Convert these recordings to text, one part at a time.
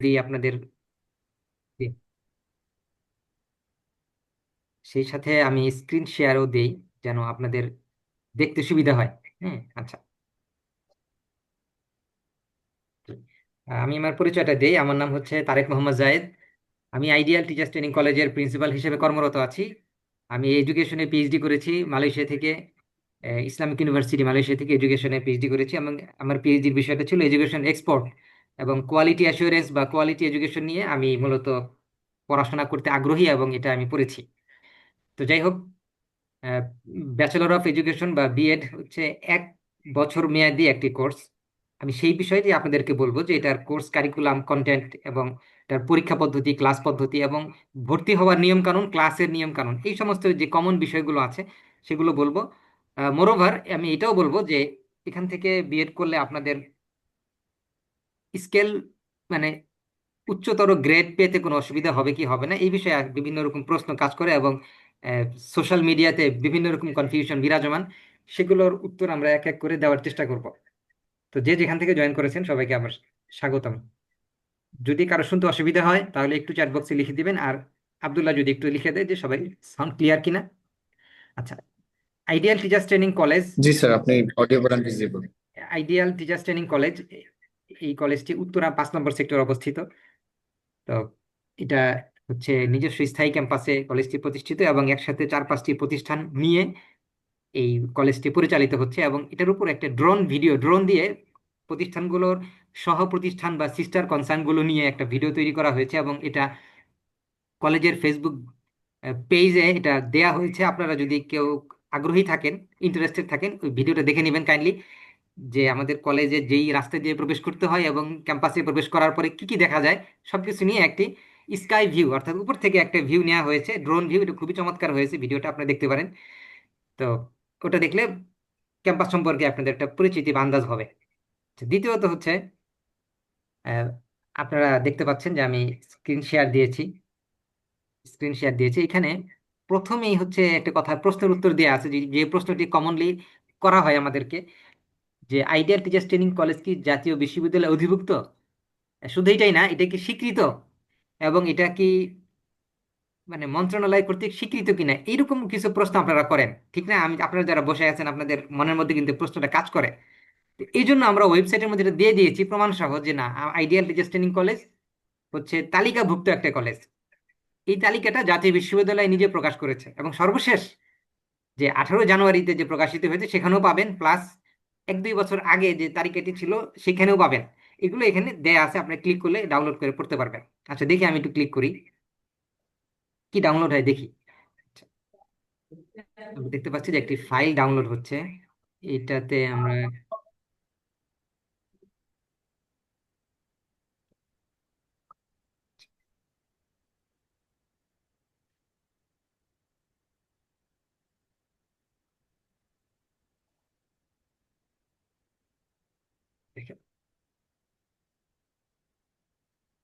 দিই আপনাদের। সেই সাথে আমি স্ক্রিন শেয়ারও দেই, যেন আপনাদের দেখতে সুবিধা হয়। হ্যাঁ, আচ্ছা। আমি আমার পরিচয়টা দেই। আমার নাম হচ্ছে তারেক মোহাম্মদ জায়েদ। আমি আইডিয়াল টিচার্স ট্রেনিং কলেজের প্রিন্সিপাল হিসেবে কর্মরত আছি। আমি এডুকেশনে পিএইচডি করেছি মালয়েশিয়া থেকে। ইসলামিক ইউনিভার্সিটি মালয়েশিয়া থেকে এডুকেশনে পিএইচডি করেছি, এবং আমার পিএইচডির বিষয়টা ছিল এডুকেশন এক্সপোর্ট এবং কোয়ালিটি অ্যাসুরেন্স বা কোয়ালিটি এডুকেশন নিয়ে আমি মূলত পড়াশোনা করতে আগ্রহী, এবং এটা আমি পড়েছি। তো যাই হোক, ব্যাচেলর অফ এডুকেশন বা বিএড হচ্ছে 1 বছর মেয়াদি একটি কোর্স। আমি সেই বিষয়টি আপনাদেরকে বলবো যে এটার কোর্স কারিকুলাম, কন্টেন্ট এবং এটার পরীক্ষা পদ্ধতি, ক্লাস পদ্ধতি এবং ভর্তি হওয়ার নিয়ম কানুন, ক্লাসের নিয়ম কানুন, এই সমস্ত যে কমন বিষয়গুলো আছে সেগুলো বলবো। মোরওভার আমি এটাও বলবো যে এখান থেকে বিএড করলে আপনাদের স্কেল, মানে উচ্চতর গ্রেড পেতে কোনো অসুবিধা হবে কি হবে না, এই বিষয়ে বিভিন্ন রকম প্রশ্ন কাজ করে, এবং সোশ্যাল মিডিয়াতে বিভিন্ন রকম কনফিউশন বিরাজমান। সেগুলোর উত্তর আমরা এক এক করে দেওয়ার চেষ্টা করব। তো যে যেখান থেকে জয়েন করেছেন সবাইকে আবার স্বাগতম। যদি কারো শুনতে অসুবিধা হয় তাহলে একটু চ্যাট বক্সে লিখে দিবেন, আর আব্দুল্লাহ যদি একটু লিখে দেয় যে সবাই সাউন্ড ক্লিয়ার কিনা। আচ্ছা। Ideal teachers training college. জি স্যার, আপনি audio and visible. Ideal teachers training college, এই কলেজটি উত্তরা 5 নম্বর সেক্টর অবস্থিত। তো এটা হচ্ছে নিজস্ব স্থায়ী ক্যাম্পাসে কলেজটি প্রতিষ্ঠিত, এবং একসাথে 4-5টি প্রতিষ্ঠান নিয়ে এই কলেজটি পরিচালিত হচ্ছে, এবং এটার উপর একটা ড্রোন দিয়ে প্রতিষ্ঠানগুলোর সহ প্রতিষ্ঠান বা সিস্টার কনসার্নগুলো নিয়ে একটা ভিডিও তৈরি করা হয়েছে, এবং এটা কলেজের ফেসবুক পেজে এটা দেয়া হয়েছে। আপনারা যদি কেউ আগ্রহী থাকেন, ইন্টারেস্টেড থাকেন, ওই ভিডিওটা দেখে নেবেন কাইন্ডলি, যে আমাদের কলেজে যেই রাস্তা দিয়ে প্রবেশ করতে হয় এবং ক্যাম্পাসে প্রবেশ করার পরে কি কি দেখা যায় সবকিছু নিয়ে একটি স্কাই ভিউ, অর্থাৎ উপর থেকে একটা ভিউ নেওয়া হয়েছে, ড্রোন ভিউ। এটা খুবই চমৎকার হয়েছে, ভিডিওটা আপনি দেখতে পারেন। তো ওটা দেখলে ক্যাম্পাস সম্পর্কে আপনাদের একটা পরিচিতি বা আন্দাজ হবে। আচ্ছা, দ্বিতীয়ত হচ্ছে, আহ, আপনারা দেখতে পাচ্ছেন যে আমি স্ক্রিন শেয়ার দিয়েছি এখানে। প্রথমেই হচ্ছে একটা কথা, প্রশ্নের উত্তর দেওয়া আছে, যে যে প্রশ্নটি কমনলি করা হয় আমাদেরকে, যে আইডিয়াল টিচার্স ট্রেনিং কলেজ কি জাতীয় বিশ্ববিদ্যালয়ে অধিভুক্ত? শুধু এটাই না, এটা কি স্বীকৃত, এবং এটা কি মানে মন্ত্রণালয় কর্তৃক স্বীকৃত কিনা, এইরকম কিছু প্রশ্ন আপনারা করেন, ঠিক না? আমি, আপনারা যারা বসে আছেন আপনাদের মনের মধ্যে কিন্তু প্রশ্নটা কাজ করে। তো এই জন্য আমরা ওয়েবসাইটের মধ্যে এটা দিয়ে দিয়েছি প্রমাণ সহ, যে না, আইডিয়াল টিচার্স ট্রেনিং কলেজ হচ্ছে তালিকাভুক্ত একটা কলেজ। এই তালিকাটা জাতীয় বিশ্ববিদ্যালয় নিজে প্রকাশ করেছে, এবং সর্বশেষ যে 18 জানুয়ারিতে যে প্রকাশিত হয়েছে সেখানেও পাবেন, প্লাস 1-2 বছর আগে যে তালিকাটি ছিল সেখানেও পাবেন। এগুলো এখানে দেয়া আছে, আপনি ক্লিক করলে ডাউনলোড করে পড়তে পারবেন। আচ্ছা, দেখি আমি একটু ক্লিক করি, কি ডাউনলোড হয় দেখি। আচ্ছা, আমি দেখতে পাচ্ছি যে একটি ফাইল ডাউনলোড হচ্ছে। এটাতে আমরা দেখি।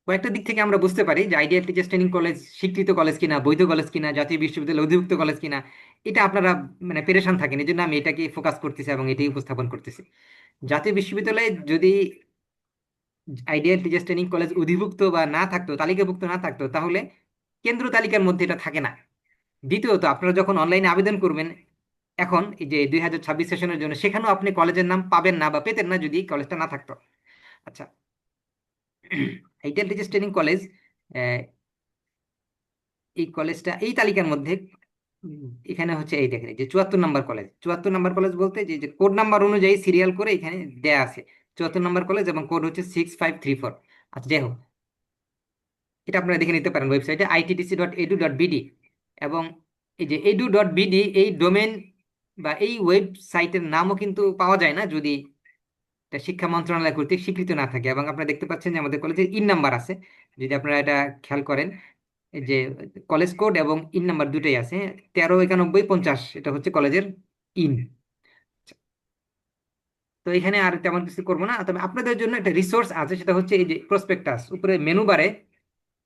কয়েকটা দিক থেকে আমরা বুঝতে পারি যে আইডিয়াল টিচার্স ট্রেনিং কলেজ স্বীকৃত কলেজ কিনা, বৈধ কলেজ কিনা, জাতীয় বিশ্ববিদ্যালয় অধিভুক্ত কলেজ কিনা, এটা আপনারা মানে পেরেশান থাকেন। এই জন্য আমি এটাকে ফোকাস করতেছি এবং এটাই উপস্থাপন করতেছি। জাতীয় বিশ্ববিদ্যালয়ে যদি আইডিয়াল টিচার্স ট্রেনিং কলেজ অধিভুক্ত বা না থাকতো, তালিকাভুক্ত না থাকতো, তাহলে কেন্দ্র তালিকার মধ্যে এটা থাকে না। দ্বিতীয়ত, আপনারা যখন অনলাইনে আবেদন করবেন এখন, এই যে 2026 সেশনের জন্য, সেখানেও আপনি কলেজের নাম পাবেন না বা পেতেন না যদি কলেজটা না থাকতো। আচ্ছা, আইডিয়াল টিচার্স ট্রেনিং কলেজ, এই কলেজটা এই তালিকার মধ্যে, এখানে হচ্ছে এই দেখেন, এই যে 74 নম্বর কলেজ। 74 নম্বর কলেজ বলতে যে কোড নাম্বার অনুযায়ী সিরিয়াল করে এখানে দেয়া আছে 74 নম্বর কলেজ, এবং কোড হচ্ছে 6534। আচ্ছা, যাই হোক, এটা আপনারা দেখে নিতে পারেন ওয়েবসাইটে itdc.edu.bd। এবং এই যে edu.bd, এই ডোমেন বা এই ওয়েবসাইটের নামও কিন্তু পাওয়া যায় না যদি এটা শিক্ষা মন্ত্রণালয় কর্তৃক স্বীকৃত না থাকে। এবং আপনারা দেখতে পাচ্ছেন যে আমাদের কলেজের ইন নাম্বার আছে, যদি আপনারা এটা খেয়াল করেন, এই যে কলেজ কোড এবং ইন নাম্বার দুটোই আছে, 139150, এটা হচ্ছে কলেজের ইন। তো এখানে আর তেমন কিছু করবো না, তবে আপনাদের জন্য একটা রিসোর্স আছে, সেটা হচ্ছে এই যে প্রসপেক্টাস। উপরে মেনু বারে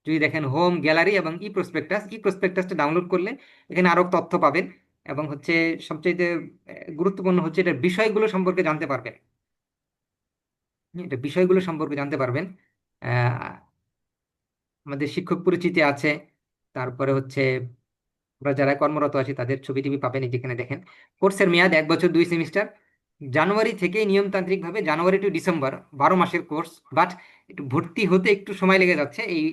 যদি দেখেন হোম, গ্যালারি এবং ই প্রসপেক্টাসটা ডাউনলোড করলে এখানে আরো তথ্য পাবেন, এবং হচ্ছে সবচেয়ে গুরুত্বপূর্ণ হচ্ছে এটার বিষয়গুলো সম্পর্কে জানতে পারবেন। এটা বিষয়গুলো সম্পর্কে জানতে পারবেন। আমাদের শিক্ষক পরিচিতি আছে। তারপরে হচ্ছে আমরা যারা কর্মরত আছি তাদের ছবি টবি পাবেন, এই যেখানে দেখেন। কোর্সের মেয়াদ 1 বছর 2 সেমিস্টার। জানুয়ারি থেকে নিয়মতান্ত্রিক ভাবে জানুয়ারি টু ডিসেম্বর 12 মাসের কোর্স। বাট একটু ভর্তি হতে একটু সময় লেগে যাচ্ছে। এই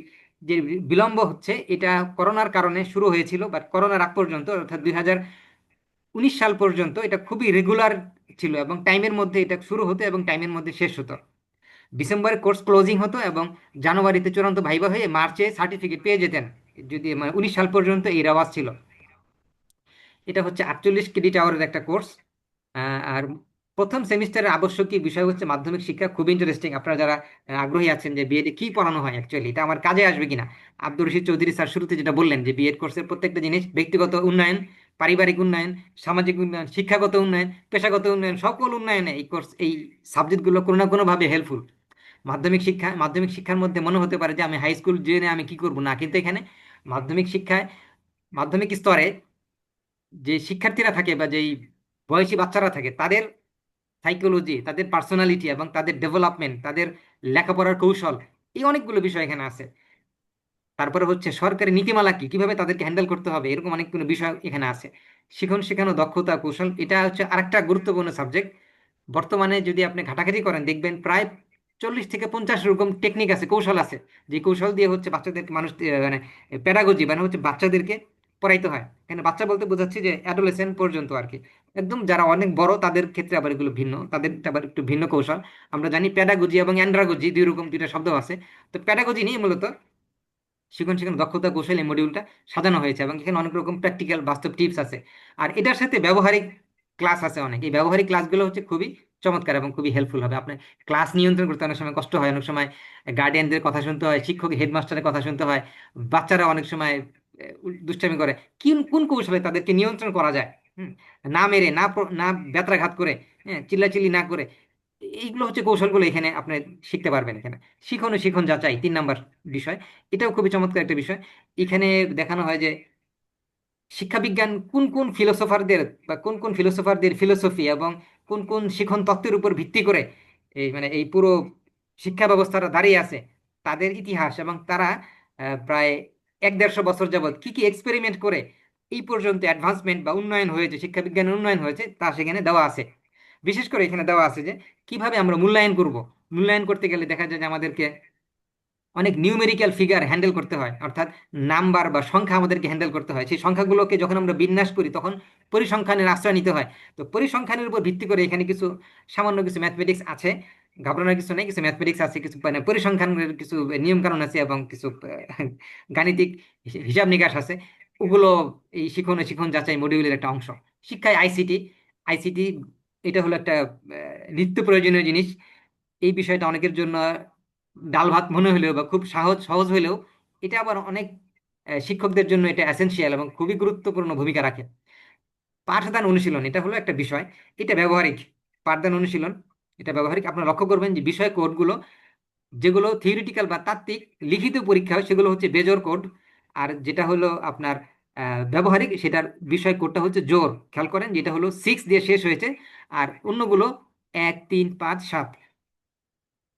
যে বিলম্ব হচ্ছে এটা করোনার কারণে শুরু হয়েছিল, বাট করোনার আগ পর্যন্ত অর্থাৎ 2019 সাল পর্যন্ত এটা খুবই রেগুলার ছিল, এবং টাইমের মধ্যে এটা শুরু হতো এবং টাইমের মধ্যে শেষ হতো। ডিসেম্বরে কোর্স ক্লোজিং হতো এবং জানুয়ারিতে চূড়ান্ত ভাইবা হয়ে মার্চে সার্টিফিকেট পেয়ে যেতেন। যদি মানে 19 সাল পর্যন্ত এই রেওয়াজ ছিল। এটা হচ্ছে 48 ক্রেডিট আওয়ারের একটা কোর্স। আর প্রথম সেমিস্টারের আবশ্যকীয় বিষয় হচ্ছে মাধ্যমিক শিক্ষা। খুব ইন্টারেস্টিং। আপনারা যারা আগ্রহী আছেন যে বিএড কি পড়ানো হয় অ্যাকচুয়ালি, এটা আমার কাজে আসবে কিনা। আব্দুর রশিদ চৌধুরী স্যার শুরুতে যেটা বললেন যে বিএড কোর্সের প্রত্যেকটা জিনিস ব্যক্তিগত উন্নয়ন, পারিবারিক উন্নয়ন, সামাজিক উন্নয়ন, শিক্ষাগত উন্নয়ন, পেশাগত উন্নয়ন, সকল উন্নয়নে এই কোর্স, এই সাবজেক্টগুলো কোনো না কোনোভাবে হেল্পফুল। মাধ্যমিক শিক্ষার মধ্যে মনে হতে পারে যে আমি হাই স্কুল জেনে আমি কি করব, না, কিন্তু এখানে মাধ্যমিক শিক্ষায়, মাধ্যমিক স্তরে যে শিক্ষার্থীরা থাকে বা যেই বয়সী বাচ্চারা থাকে তাদের সাইকোলজি, তাদের পার্সোনালিটি এবং তাদের ডেভেলপমেন্ট, তাদের লেখাপড়ার কৌশল, এই অনেকগুলো বিষয় এখানে আছে। তারপরে হচ্ছে সরকারি নীতিমালা কি, কিভাবে তাদেরকে হ্যান্ডেল করতে হবে, এরকম অনেকগুলো বিষয় এখানে আছে। শিখন শেখানো, দক্ষতা, কৌশল, এটা হচ্ছে আরেকটা গুরুত্বপূর্ণ সাবজেক্ট। বর্তমানে যদি আপনি ঘাটাঘাটি করেন দেখবেন প্রায় 40 থেকে 50 রকম টেকনিক আছে, কৌশল আছে, যে কৌশল দিয়ে হচ্ছে বাচ্চাদেরকে মানুষ মানে প্যাডাগজি মানে হচ্ছে বাচ্চাদেরকে পড়াইতে হয়। এখানে বাচ্চা বলতে বোঝাচ্ছি যে অ্যাডোলেসেন্ট পর্যন্ত আর কি। একদম যারা অনেক বড় তাদের ক্ষেত্রে আবার এগুলো ভিন্ন, তাদের আবার একটু ভিন্ন কৌশল। আমরা জানি প্যাডাগজি এবং অ্যান্ড্রাগজি দুই রকম, দুইটা শব্দ আছে। তো প্যাডাগজি নিয়ে মূলত শিখন শিখন দক্ষতা কৌশল এই মডিউলটা সাজানো হয়েছে, এবং এখানে অনেক রকম প্র্যাকটিক্যাল বাস্তব টিপস আছে। আর এটার সাথে ব্যবহারিক ক্লাস আছে অনেক। এই ব্যবহারিক ক্লাসগুলো হচ্ছে খুবই চমৎকার এবং খুবই হেল্পফুল হবে। আপনার ক্লাস নিয়ন্ত্রণ করতে অনেক সময় কষ্ট হয়, অনেক সময় গার্ডিয়ানদের কথা শুনতে হয়, শিক্ষক হেডমাস্টারের কথা শুনতে হয়, বাচ্চারা অনেক সময় দুষ্টামি করে। কোন কোন কৌশলে তাদেরকে নিয়ন্ত্রণ করা যায়, হুম, না মেরে, না ব্যত্রাঘাত করে, হ্যাঁ, চিল্লাচিল্লি না করে, এইগুলো হচ্ছে কৌশলগুলো এখানে আপনি শিখতে পারবেন। এখানে শিখন ও শিখন যাচাই 3 নাম্বার বিষয়। এটাও খুবই চমৎকার একটা বিষয়। এখানে দেখানো হয় যে শিক্ষাবিজ্ঞান কোন কোন ফিলোসোফারদের বা কোন কোন ফিলোসোফারদের ফিলোসফি এবং কোন কোন শিখন তত্ত্বের উপর ভিত্তি করে এই মানে এই পুরো শিক্ষা ব্যবস্থাটা দাঁড়িয়ে আছে, তাদের ইতিহাস, এবং তারা প্রায় 1-150 বছর যাবত কি কি এক্সপেরিমেন্ট করে এই পর্যন্ত অ্যাডভান্সমেন্ট বা উন্নয়ন হয়েছে, শিক্ষাবিজ্ঞানের উন্নয়ন হয়েছে, তা সেখানে দেওয়া আছে। বিশেষ করে এখানে দেওয়া আছে যে কিভাবে আমরা মূল্যায়ন করব। মূল্যায়ন করতে গেলে দেখা যায় যে আমাদেরকে অনেক নিউমেরিক্যাল ফিগার হ্যান্ডেল করতে হয়, অর্থাৎ নাম্বার বা সংখ্যা আমাদেরকে হ্যান্ডেল করতে হয়। সেই সংখ্যাগুলোকে যখন আমরা বিন্যাস করি তখন পরিসংখ্যানের আশ্রয় নিতে হয়। তো পরিসংখ্যানের উপর ভিত্তি করে এখানে কিছু সামান্য কিছু ম্যাথমেটিক্স আছে, ঘাবড়ানোর কিছু নেই, কিছু ম্যাথমেটিক্স আছে, কিছু মানে পরিসংখ্যানের কিছু নিয়ম কানুন আছে, এবং কিছু গাণিতিক হিসাব নিকাশ আছে। ওগুলো এই শিখন ও শিখন যাচাই মডিউলের একটা অংশ। শিক্ষায় আইসিটি, আইসিটি এটা হলো একটা নিত্য প্রয়োজনীয় জিনিস। এই বিষয়টা অনেকের জন্য ডাল ভাত মনে হলেও বা খুব সহজ সহজ হলেও এটা আবার অনেক শিক্ষকদের জন্য এটা এসেনশিয়াল এবং খুবই গুরুত্বপূর্ণ ভূমিকা রাখে। পাঠদান অনুশীলন এটা হলো একটা বিষয়, এটা ব্যবহারিক। পাঠদান অনুশীলন এটা ব্যবহারিক। আপনারা লক্ষ্য করবেন যে বিষয় কোডগুলো যেগুলো থিওরিটিক্যাল বা তাত্ত্বিক লিখিত পরীক্ষা হয় সেগুলো হচ্ছে বেজোর কোড। আর যেটা হলো আপনার ব্যবহারিক, সেটার বিষয় কোডটা হচ্ছে জোর। খেয়াল করেন যেটা হলো 6 দিয়ে শেষ হয়েছে, আর অন্যগুলো 1, 3, 5, 7।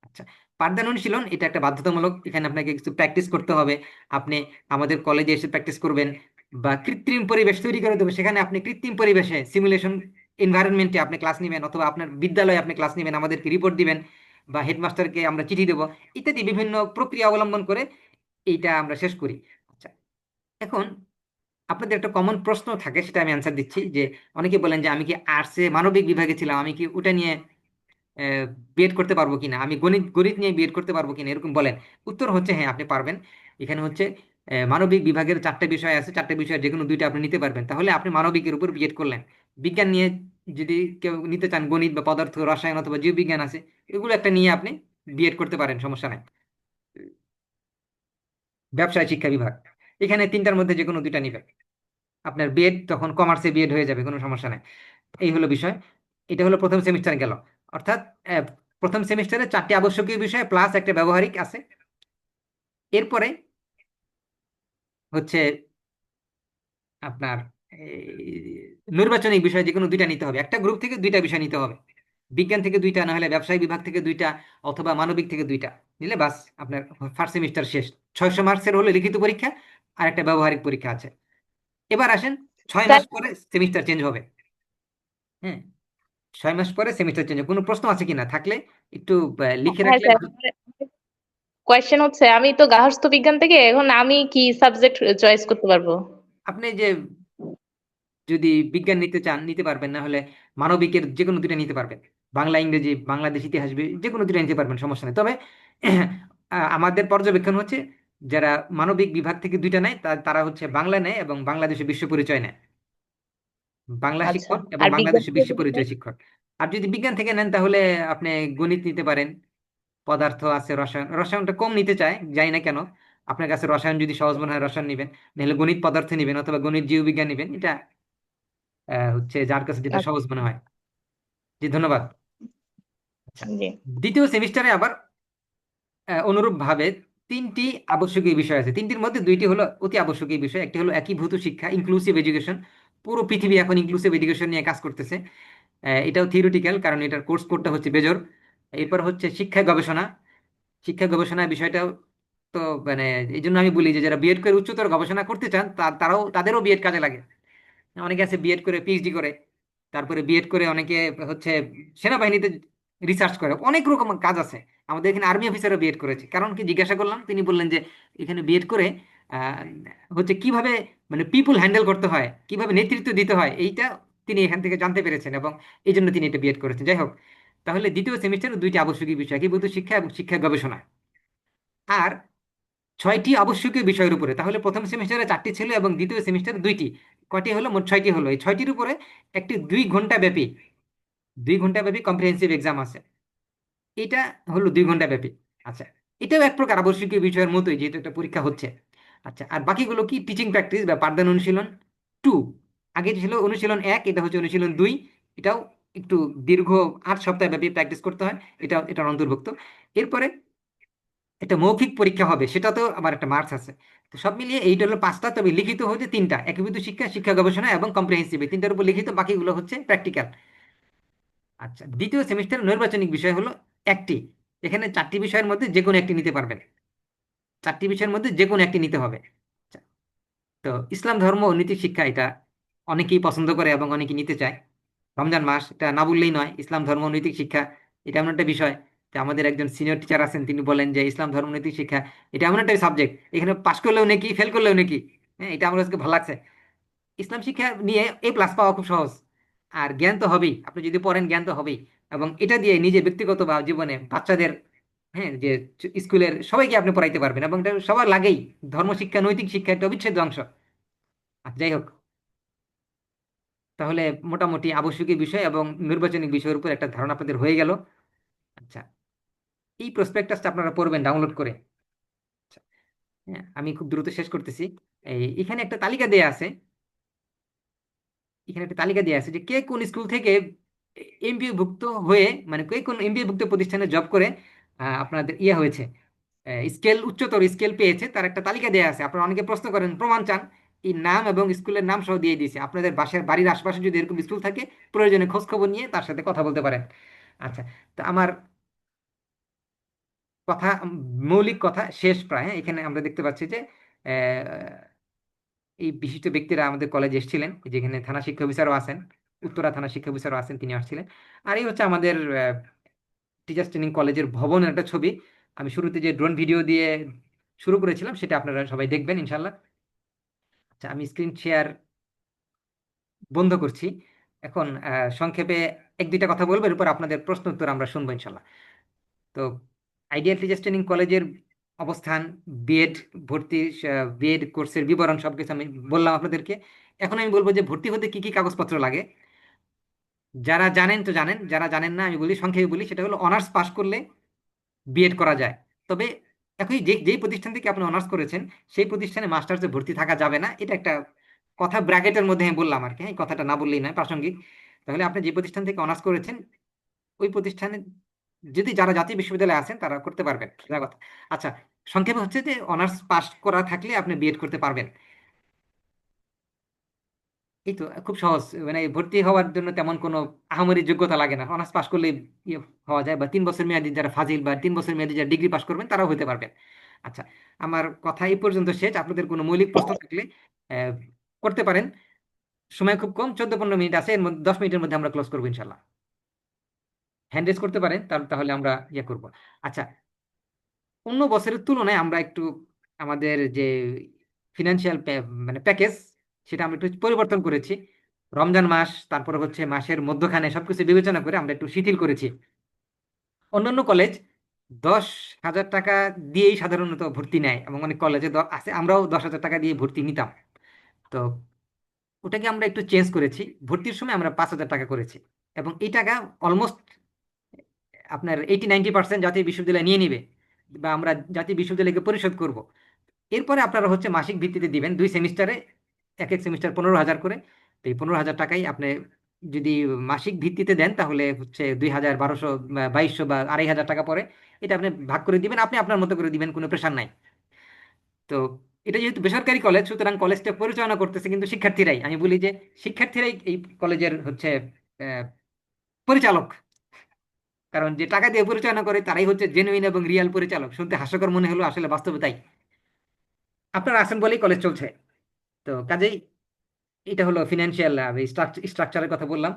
আচ্ছা, পাঠদান অনুশীলন এটা একটা বাধ্যতামূলক। এখানে আপনাকে কিছু প্র্যাকটিস করতে হবে। আপনি আমাদের কলেজে এসে প্র্যাকটিস করবেন, বা কৃত্রিম পরিবেশ তৈরি করে দেবো, সেখানে আপনি কৃত্রিম পরিবেশে সিমুলেশন এনভায়রনমেন্টে আপনি ক্লাস নেবেন, অথবা আপনার বিদ্যালয়ে আপনি ক্লাস নেবেন, আমাদেরকে রিপোর্ট দিবেন, বা হেডমাস্টারকে আমরা চিঠি দেবো, ইত্যাদি বিভিন্ন প্রক্রিয়া অবলম্বন করে এইটা আমরা শেষ করি। আচ্ছা, এখন আপনাদের একটা কমন প্রশ্ন থাকে, সেটা আমি অ্যান্সার দিচ্ছি। যে অনেকে বলেন যে আমি কি আর্টসে মানবিক বিভাগে ছিলাম, আমি কি ওটা নিয়ে বিএড করতে পারবো কিনা, আমি গণিত গণিত নিয়ে বিএড করতে পারবো কিনা, এরকম বলেন। উত্তর হচ্ছে হ্যাঁ, আপনি পারবেন। এখানে হচ্ছে মানবিক বিভাগের 4টে বিষয় আছে, 4টে বিষয়ের যে কোনো 2টা আপনি নিতে পারবেন, তাহলে আপনি মানবিকের উপর বিএড করলেন। বিজ্ঞান নিয়ে যদি কেউ নিতে চান, গণিত বা পদার্থ রসায়ন অথবা জীববিজ্ঞান আছে, এগুলো একটা নিয়ে আপনি বিএড করতে পারেন, সমস্যা নাই। ব্যবসায় শিক্ষা বিভাগ, এখানে 3টার মধ্যে যে কোনো 2টা নিবেন, আপনার বিএড তখন কমার্সে বিএড হয়ে যাবে, কোনো সমস্যা নাই। এই হলো বিষয়। এটা হলো প্রথম সেমিস্টার গেল। অর্থাৎ আহ, প্রথম সেমিস্টারে 4টে আবশ্যকীয় বিষয় প্লাস একটা ব্যবহারিক আছে। এরপরে হচ্ছে আপনার নির্বাচনিক বিষয় যে কোনো 2টা নিতে হবে, একটা গ্রুপ থেকে 2টা বিষয় নিতে হবে। বিজ্ঞান থেকে 2টা, না হলে ব্যবসায় বিভাগ থেকে 2টা, অথবা মানবিক থেকে 2টা নিলে বাস আপনার ফার্স্ট সেমিস্টার শেষ। 600 মার্কসের হলো লিখিত পরীক্ষা, আর একটা ব্যবহারিক পরীক্ষা আছে। এবার আসেন, 6 মাস স্যার, পরে সেমিস্টার চেঞ্জ হবে। হ্যাঁ, 6 মাস পরে সেমিস্টার চেঞ্জ হবে। কোনো প্রশ্ন আছে কিনা, থাকলে একটু লিখে হ্যাঁ রাখলে স্যার, কোয়েশ্চেন হচ্ছে আমি তো গার্হস্থ্য বিজ্ঞান থেকে, এখন আমি কি সাবজেক্ট চয়েস করতে পারবো? আপনি যে যদি বিজ্ঞান নিতে চান নিতে পারবেন, না হলে মানবিকের যে কোনো দুটো নিতে পারবেন। বাংলা, ইংরেজি, বাংলাদেশ ইতিহাস, যে কোনো দুটো নিতে পারবেন, সমস্যা নেই। তবে আমাদের পর্যবেক্ষণ হচ্ছে যারা মানবিক বিভাগ থেকে দুইটা নেয় তারা হচ্ছে বাংলা নেয় এবং বাংলাদেশে বিশ্ব পরিচয় নেয়, বাংলা আচ্ছা, শিক্ষক এবং আর বিজ্ঞান বাংলাদেশে থেকে বিশ্ব যদি পরিচয় নেই? শিক্ষক। আর যদি বিজ্ঞান থেকে নেন তাহলে আপনি গণিত নিতে পারেন, পদার্থ আছে, রসায়ন, রসায়নটা কম নিতে চায়, জানি না কেন। আপনার কাছে রসায়ন যদি সহজ মনে হয় রসায়ন নিবেন, নাহলে গণিত পদার্থ নিবেন, অথবা গণিত জীববিজ্ঞান নিবেন, এটা হচ্ছে যার কাছে যেটা আচ্ছা, সহজ মনে হয়। জি, ধন্যবাদ। আচ্ছা, জি। দ্বিতীয় সেমিস্টারে আবার অনুরূপ ভাবে তিনটি আবশ্যকীয় বিষয় আছে। তিনটির মধ্যে দুইটি হলো অতি আবশ্যকীয় বিষয়। একটি হলো একীভূত শিক্ষা, ইনক্লুসিভ এডুকেশন। পুরো পৃথিবী এখন ইনক্লুসিভ এডুকেশন নিয়ে কাজ করতেছে। এটাও থিওরিটিক্যাল, কারণ এটার কোর্স করতে হচ্ছে বেজোর। এরপর হচ্ছে শিক্ষা গবেষণা। শিক্ষা গবেষণা বিষয়টাও তো মানে এই জন্য আমি বলি যে যারা বিএড করে উচ্চতর গবেষণা করতে চান তাদেরও বিএড কাজে লাগে। অনেকে আছে বিএড করে পিএইচডি করে, তারপরে বিএড করে অনেকে হচ্ছে সেনাবাহিনীতে রিসার্চ করে, অনেক রকম কাজ আছে। আমাদের এখানে আর্মি অফিসারও বিএড করেছে। কারণ কি জিজ্ঞাসা করলাম, তিনি বললেন যে এখানে বিএড করে আহ, হচ্ছে কিভাবে মানে পিপুল হ্যান্ডেল করতে হয়, কিভাবে নেতৃত্ব দিতে হয়, এইটা তিনি এখান থেকে জানতে পেরেছেন, এবং এই জন্য তিনি এটা বিএড করেছেন। যাই হোক, তাহলে দ্বিতীয় সেমিস্টারে দুইটি আবশ্যকীয় বিষয়, একীভূত শিক্ষা এবং শিক্ষা গবেষণা। আর 6টি আবশ্যকীয় বিষয়ের উপরে, তাহলে প্রথম সেমিস্টারে 4টি ছিল এবং দ্বিতীয় সেমিস্টারে দুইটি, কয়টি হলো, মোট 6টি হলো। এই 6টির উপরে একটি 2 ঘন্টা ব্যাপী, 2 ঘন্টা ব্যাপী কম্প্রিহেন্সিভ এক্সাম আছে। এটা হলো 2 ঘন্টা ব্যাপী। আচ্ছা, এটাও এক প্রকার আবশ্যকীয় বিষয়ের মতোই, যেহেতু একটা পরীক্ষা হচ্ছে। আচ্ছা, আর বাকিগুলো কি, টিচিং প্র্যাকটিস বা পাঠদান অনুশীলন 2। আগে ছিল অনুশীলন 1, এটা হচ্ছে অনুশীলন 2। এটাও একটু দীর্ঘ 8 সপ্তাহ ব্যাপী প্র্যাকটিস করতে হয়, এটার অন্তর্ভুক্ত। এরপরে একটা মৌখিক পরীক্ষা হবে, সেটাতেও আবার একটা মার্কস আছে। তো সব মিলিয়ে এইটা হলো 5টা, তবে লিখিত হচ্ছে 3টা, একীভূত শিক্ষা, শিক্ষা গবেষণা এবং কম্প্রিহেন্সিভ, এই 3টার উপর লিখিত, বাকিগুলো হচ্ছে প্র্যাকটিক্যাল। আচ্ছা, দ্বিতীয় সেমিস্টার নির্বাচনিক বিষয় হলো একটি। এখানে 4টি বিষয়ের মধ্যে যে কোনো একটি নিতে পারবেন, 4টি বিষয়ের মধ্যে যে কোনো একটি নিতে হবে। আচ্ছা, তো ইসলাম ধর্ম ও নীতি শিক্ষা, এটা অনেকেই পছন্দ করে এবং অনেকেই নিতে চায়। রমজান মাস, এটা না বললেই নয়। ইসলাম ধর্ম ও নৈতিক শিক্ষা, এটা এমন একটা বিষয়, তো আমাদের একজন সিনিয়র টিচার আছেন, তিনি বলেন যে ইসলাম ধর্ম নৈতিক শিক্ষা এটা এমন একটা সাবজেক্ট, এখানে পাশ করলেও নাকি ফেল করলেও নাকি। হ্যাঁ, এটা আমার কাছে ভালো লাগছে। ইসলাম শিক্ষা নিয়ে A+ পাওয়া খুব সহজ। আর জ্ঞান তো হবেই, আপনি যদি পড়েন জ্ঞান তো হবেই। এবং এটা দিয়ে নিজে ব্যক্তিগত বা জীবনে বাচ্চাদের, হ্যাঁ, যে স্কুলের সবাইকে আপনি পড়াইতে পারবেন, এবং এটা সবার লাগেই। ধর্মশিক্ষা, নৈতিক শিক্ষা একটা অবিচ্ছেদ্য অংশ। আচ্ছা, যাই হোক, তাহলে মোটামুটি আবশ্যকীয় বিষয় এবং নির্বাচনিক বিষয়ের উপর একটা ধারণা আপনাদের হয়ে গেল। আচ্ছা, এই প্রসপেক্টাসটা আপনারা পড়বেন ডাউনলোড করে। আচ্ছা, হ্যাঁ, আমি খুব দ্রুত শেষ করতেছি। এখানে একটা তালিকা দেয়া আছে, এখানে একটা তালিকা দেওয়া আছে যে কে কোন স্কুল থেকে এমবিএ ভুক্ত হয়ে, মানে কে কোন এমবিএ ভুক্ত প্রতিষ্ঠানে জব করে আপনাদের ইয়ে হয়েছে, স্কেল, উচ্চতর স্কেল পেয়েছে, তার একটা তালিকা দেওয়া আছে। আপনারা অনেকে প্রশ্ন করেন, প্রমাণ চান, এই নাম এবং স্কুলের নাম সহ দিয়ে দিয়েছে। আপনাদের বাড়ির আশপাশে যদি এরকম স্কুল থাকে, প্রয়োজনে খোঁজ খবর নিয়ে তার সাথে কথা বলতে পারেন। আচ্ছা, তো আমার কথা, মৌলিক কথা শেষ প্রায়। হ্যাঁ, এখানে আমরা দেখতে পাচ্ছি যে এই বিশিষ্ট ব্যক্তিরা আমাদের কলেজে এসেছিলেন, যেখানে থানা শিক্ষা অফিসারও আছেন, উত্তরা থানা শিক্ষা অফিসারও আছেন, তিনি আসছিলেন। আর এই হচ্ছে আমাদের টিচার্স ট্রেনিং কলেজের ভবনের একটা ছবি। আমি শুরুতে যে ড্রোন ভিডিও দিয়ে শুরু করেছিলাম, সেটা আপনারা সবাই দেখবেন ইনশাল্লাহ। আচ্ছা, আমি স্ক্রিন শেয়ার বন্ধ করছি। এখন সংক্ষেপে 1-2টা কথা বলবো, এরপর আপনাদের প্রশ্ন উত্তর আমরা শুনবো ইনশাল্লাহ। তো আইডিয়াল টিচার্স ট্রেনিং কলেজের অবস্থান, বিএড ভর্তি, বিএড কোর্সের বিবরণ সবকিছু আমি বললাম আপনাদেরকে। এখন আমি বলবো যে ভর্তি হতে কি কি কাগজপত্র লাগে। যারা জানেন তো জানেন, যারা জানেন না আমি বলি, সংক্ষেপে বলি, সেটা হলো অনার্স পাশ করলে বিএড করা যায়। তবে একই যেই প্রতিষ্ঠান থেকে আপনি অনার্স করেছেন, সেই প্রতিষ্ঠানে মাস্টার্সে ভর্তি থাকা যাবে না, এটা একটা কথা ব্র্যাকেটের মধ্যে আমি বললাম আর কি। হ্যাঁ, এই কথাটা না বললেই নয়, প্রাসঙ্গিক। তাহলে আপনি যে প্রতিষ্ঠান থেকে অনার্স করেছেন, ওই প্রতিষ্ঠানে যদি যারা জাতীয় বিশ্ববিদ্যালয়ে আছেন তারা করতে পারবেন, সোজা কথা। আচ্ছা, সংক্ষেপে হচ্ছে যে অনার্স পাস করা থাকলে আপনি বিএড করতে পারবেন। এই তো, খুব সহজ। মানে ভর্তি হওয়ার জন্য তেমন কোনো আহামরি যোগ্যতা লাগে না, অনার্স পাস করলে ইয়ে হওয়া যায়। বা 3 বছর মেয়াদী যারা ফাজিল, বা 3 বছর মেয়াদী যারা ডিগ্রি পাস করবেন, তারাও হতে পারবেন। আচ্ছা, আমার কথা এই পর্যন্ত শেষ। আপনাদের কোনো মৌলিক প্রশ্ন থাকলে আহ, করতে পারেন। সময় খুব কম, 14-15 মিনিট আছে, এর মধ্যে 10 মিনিটের মধ্যে আমরা ক্লোজ করবো ইনশাল্লাহ। হ্যান্ড রেজ করতে পারেন, তাহলে তাহলে আমরা ইয়ে করবো। আচ্ছা, অন্য বছরের তুলনায় আমরা একটু আমাদের যে ফিনান্সিয়াল মানে প্যাকেজ, সেটা আমরা একটু পরিবর্তন করেছি। রমজান মাস, তারপরে হচ্ছে মাসের মধ্যখানে সবকিছু বিবেচনা করে আমরা একটু শিথিল করেছি। অন্যান্য কলেজ 10,000 টাকা দিয়েই সাধারণত ভর্তি নেয়, এবং অনেক কলেজে আছে, আমরাও 10,000 টাকা দিয়ে ভর্তি নিতাম। তো ওটাকে আমরা একটু চেঞ্জ করেছি, ভর্তির সময় আমরা 5,000 টাকা করেছি। এবং এই টাকা অলমোস্ট আপনার 80-90% জাতীয় বিশ্ববিদ্যালয় নিয়ে নিবে, বা আমরা জাতীয় বিশ্ববিদ্যালয়কে পরিশোধ করব। এরপরে আপনারা হচ্ছে মাসিক ভিত্তিতে দিবেন 2 সেমিস্টারে, এক এক সেমিস্টার 15,000 করে। তো এই 15,000 টাকাই আপনি যদি মাসিক ভিত্তিতে দেন তাহলে হচ্ছে 2,000, 1,200, 2,200 বা 2,500 টাকা পরে। এটা আপনি ভাগ করে দিবেন, আপনি আপনার মতো করে দিবেন, কোনো প্রেশার নাই। তো এটা যেহেতু বেসরকারি কলেজ, সুতরাং কলেজটা পরিচালনা করতেছে কিন্তু শিক্ষার্থীরাই। আমি বলি যে শিক্ষার্থীরাই এই কলেজের হচ্ছে আহ, পরিচালক। কারণ যে টাকা দিয়ে পরিচালনা করে তারাই হচ্ছে জেনুইন এবং রিয়েল পরিচালক। শুনতে হাস্যকর মনে হলো, আসলে বাস্তবে তাই। আপনারা আছেন বলেই কলেজ চলছে। তো কাজেই এটা হলো ফিনান্সিয়াল স্ট্রাকচারের কথা বললাম।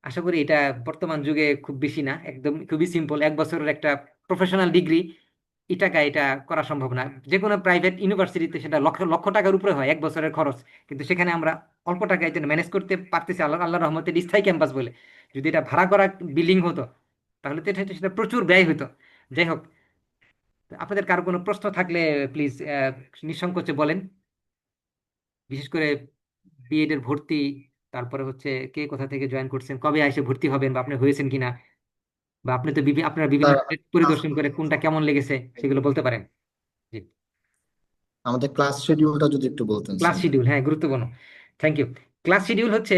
আশা করি এটা বর্তমান যুগে খুব বেশি না, একদম খুবই সিম্পল। 1 বছরের একটা প্রফেশনাল ডিগ্রি, এটা করা সম্ভব না। যে কোনো প্রাইভেট ইউনিভার্সিটিতে সেটা লক্ষ লক্ষ টাকার উপরে হয় 1 বছরের খরচ। কিন্তু সেখানে আমরা অল্প টাকায় যেন ম্যানেজ করতে পারতেছি, আল্লাহ আল্লাহ রহমতের স্থায়ী ক্যাম্পাস বলে। যদি এটা ভাড়া করা বিল্ডিং হতো তাহলে তো সেটা প্রচুর ব্যয় হতো। যাই হোক, আপনাদের কারো কোনো প্রশ্ন থাকলে প্লিজ নিঃসংকোচে বলেন। বিশেষ করে বিএড এর ভর্তি, তারপরে হচ্ছে কে কোথা থেকে জয়েন করছেন, কবে এসে ভর্তি হবেন, বা আপনি হয়েছেন কিনা, বা আপনি তো আপনারা বিভিন্ন স্যার, ট্রেড পরিদর্শন করে কোনটা কেমন লেগেছে সেগুলো বলতে পারেন। জি। আমাদের ক্লাস শিডিউলটা যদি একটু বলতেন ক্লাস স্যার। শিডিউল, হ্যাঁ, গুরুত্বপূর্ণ। Thank you. ক্লাস শিডিউল হচ্ছে,